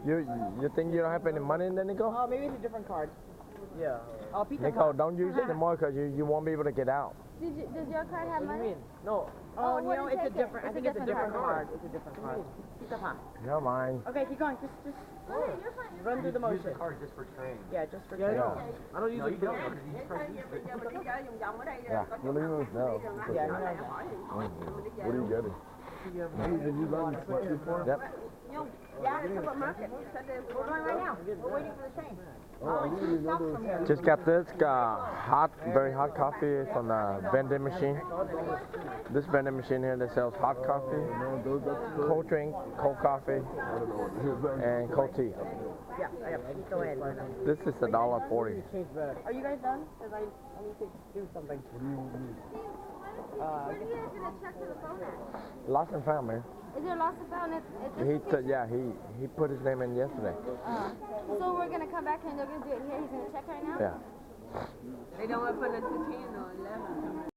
You think you don't have any money in there, Nico? Oh, maybe it's a different card. Yeah. Oh, Pizza Nico, Hut. don't use it anymore because you won't be able to get out. Does your card have What do you money? mean? No. Oh, what no, is it's a it? different. I It's think a it's a different different card. It's a different card. Pizza Hut. Never mind. Okay, keep going. Just Oh, yeah, you're fine. run through the Use the motion. card just for train. Yeah, just for Yeah, I train. know. I don't use No, it you for don't, because he's trying to use it. Yeah. What do you use now? Yeah, he knows that. What are you getting? Did you learn the smart before? Yep. Yeah, the supermarket. We're going right now. We're waiting for the train. Just got this hot, very hot coffee from the vending machine. This vending machine here that sells hot coffee, cold drink, cold coffee, and cold tea. Yeah, I got Pizza Land right now. This is $1.40. Are you guys done? Because I need to do something. What are you guys gonna check to the phone at? Lost and found, man. Is there lost and found? He put his name in yesterday. So we're gonna come back and they're gonna do it here. He's gonna check right now. Yeah. They don't want to put us to 10 or 11.